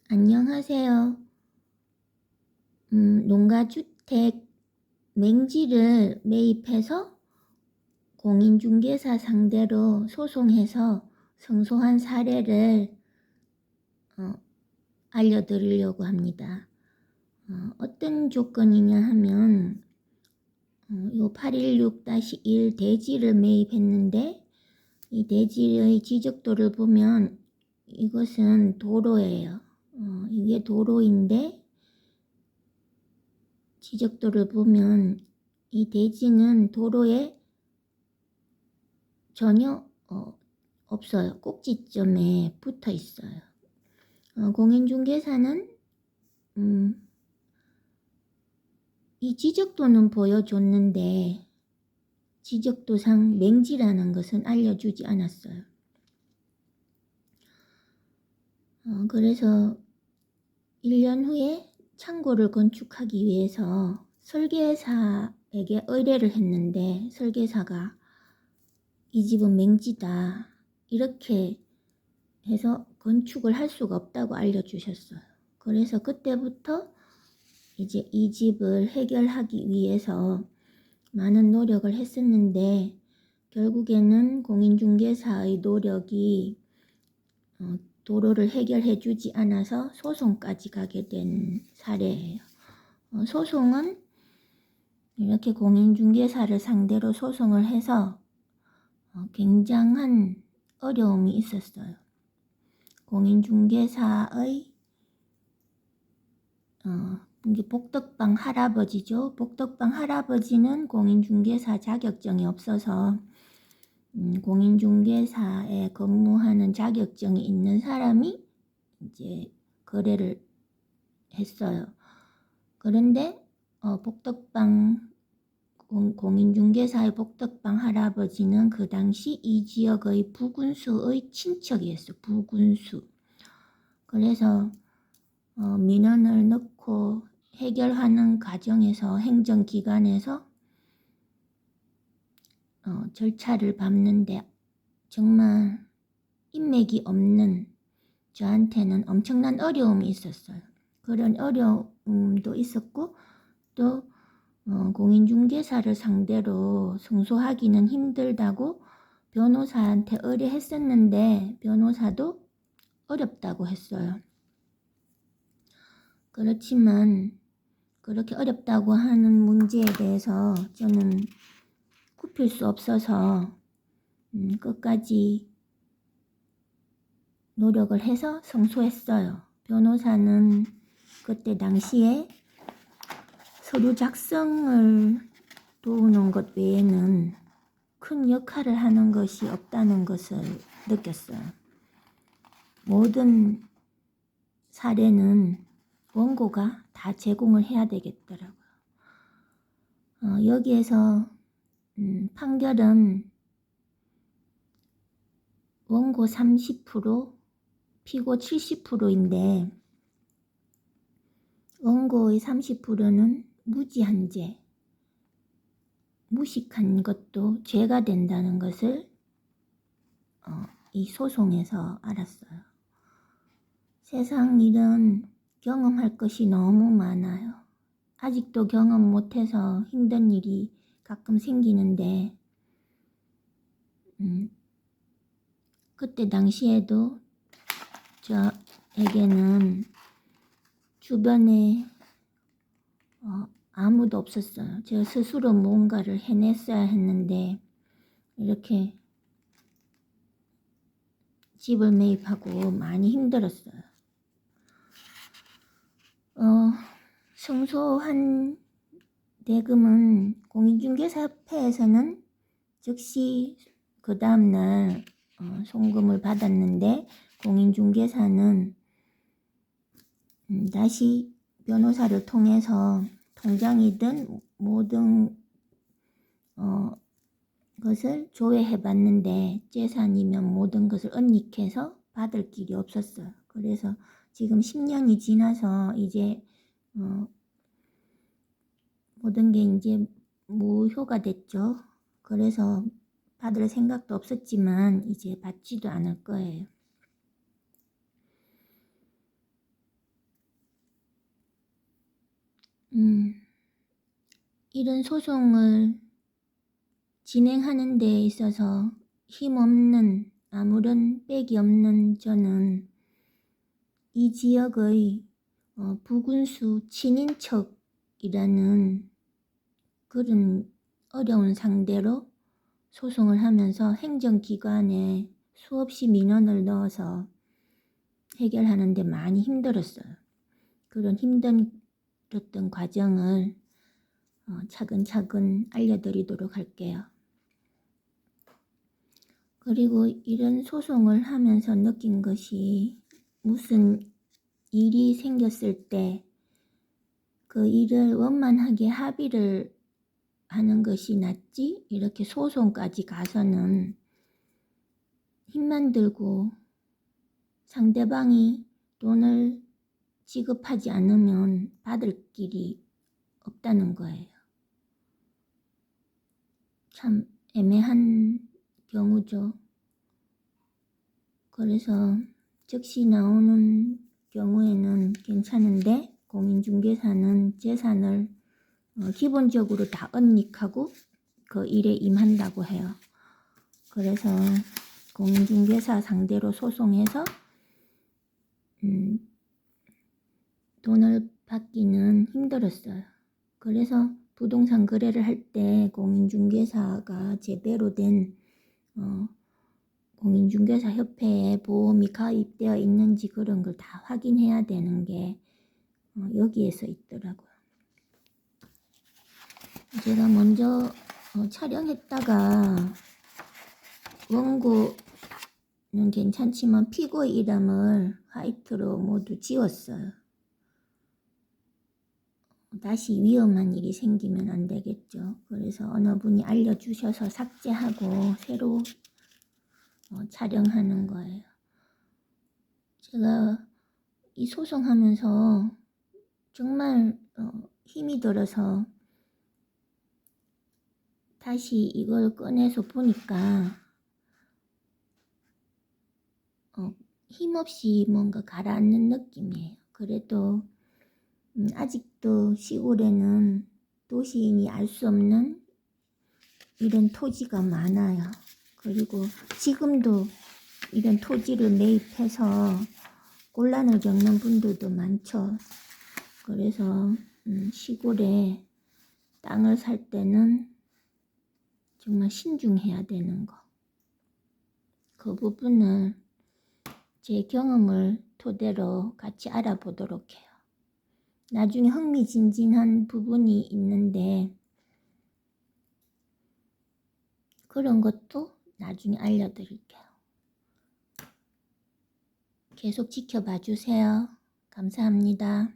안녕하세요. 농가주택 맹지를 매입해서 공인중개사 상대로 소송해서 승소한 사례를 알려드리려고 합니다. 어떤 조건이냐 하면 요 816-1 대지를 매입했는데 이 대지의 지적도를 보면 이것은 도로예요. 이게 도로인데 지적도를 보면 이 대지는 도로에 전혀 없어요. 꼭지점에 붙어 있어요. 공인중개사는 이 지적도는 보여줬는데 지적도상 맹지라는 것은 알려주지 않았어요. 그래서 1년 후에 창고를 건축하기 위해서 설계사에게 의뢰를 했는데 설계사가 이 집은 맹지다 이렇게 해서 건축을 할 수가 없다고 알려주셨어요. 그래서 그때부터 이제 이 집을 해결하기 위해서 많은 노력을 했었는데 결국에는 공인중개사의 노력이 도로를 해결해 주지 않아서 소송까지 가게 된 사례예요. 소송은 이렇게 공인중개사를 상대로 소송을 해서 굉장한 어려움이 있었어요. 공인중개사의 이게 복덕방 할아버지죠. 복덕방 할아버지는 공인중개사 자격증이 없어서 공인중개사에 근무하는 자격증이 있는 사람이 이제 거래를 했어요. 그런데 복덕방 공인중개사의 복덕방 할아버지는 그 당시 이 지역의 부군수의 친척이었어요. 부군수. 그래서 민원을 넣고 해결하는 과정에서 행정기관에서 절차를 밟는데 정말 인맥이 없는 저한테는 엄청난 어려움이 있었어요. 그런 어려움도 있었고 또 공인중개사를 상대로 승소하기는 힘들다고 변호사한테 의뢰했었는데 변호사도 어렵다고 했어요. 그렇지만 그렇게 어렵다고 하는 문제에 대해서 저는 굽힐 수 없어서 끝까지 노력을 해서 승소했어요. 변호사는 그때 당시에 서류 작성을 도우는 것 외에는 큰 역할을 하는 것이 없다는 것을 느꼈어요. 모든 사례는 원고가 다 제공을 해야 되겠더라고요. 여기에서 판결은 원고 30%, 피고 70%인데 원고의 30%는 무지한죄, 무식한 것도 죄가 된다는 것을 이 소송에서 알았어요. 세상 일은 경험할 것이 너무 많아요. 아직도 경험 못해서 힘든 일이 가끔 생기는데 그때 당시에도 저에게는 주변에 아무도 없었어요. 제가 스스로 뭔가를 해냈어야 했는데 이렇게 집을 매입하고 많이 힘들었어요. 승소한 대금은 공인중개사협회에서는 즉시 그 다음날 송금을 받았는데 공인중개사는 다시 변호사를 통해서 통장이든 모든 것을 조회해 봤는데 재산이면 모든 것을 은닉해서 받을 길이 없었어요. 그래서 지금 10년이 지나서 이제 모든 게 이제 무효가 됐죠. 그래서 받을 생각도 없었지만 이제 받지도 않을 거예요. 이런 소송을 진행하는 데 있어서 힘없는, 아무런 빽이 없는 저는 이 지역의 부군수 친인척이라는 그런 어려운 상대로 소송을 하면서 행정기관에 수없이 민원을 넣어서 해결하는 데 많이 힘들었어요. 그런 힘들었던 과정을 차근차근 알려드리도록 할게요. 그리고 이런 소송을 하면서 느낀 것이, 무슨 일이 생겼을 때 그 일을 원만하게 합의를 하는 것이 낫지, 이렇게 소송까지 가서는 힘만 들고 상대방이 돈을 지급하지 않으면 받을 길이 없다는 거예요. 참 애매한 경우죠. 그래서 즉시 나오는 경우에는 괜찮은데, 공인중개사는 재산을 기본적으로 다 은닉하고 그 일에 임한다고 해요. 그래서 공인중개사 상대로 소송해서 돈을 받기는 힘들었어요. 그래서 부동산 거래를 할 때 공인중개사가 제대로 된 공인중개사 협회에 보험이 가입되어 있는지 그런 걸 다 확인해야 되는 게 여기에서 있더라고요. 제가 먼저 촬영했다가 원고는 괜찮지만 피고의 이름을 화이트로 모두 지웠어요. 다시 위험한 일이 생기면 안 되겠죠. 그래서 어느 분이 알려주셔서 삭제하고 새로 촬영하는 거예요. 제가 이 소송하면서 정말 힘이 들어서 다시 이걸 꺼내서 보니까 힘없이 뭔가 가라앉는 느낌이에요. 그래도 아직도 시골에는 도시인이 알 수 없는 이런 토지가 많아요. 그리고 지금도 이런 토지를 매입해서 곤란을 겪는 분들도 많죠. 그래서 시골에 땅을 살 때는 정말 신중해야 되는 거, 그 부분을 제 경험을 토대로 같이 알아보도록 해요. 나중에 흥미진진한 부분이 있는데 그런 것도 나중에 알려드릴게요. 계속 지켜봐 주세요. 감사합니다.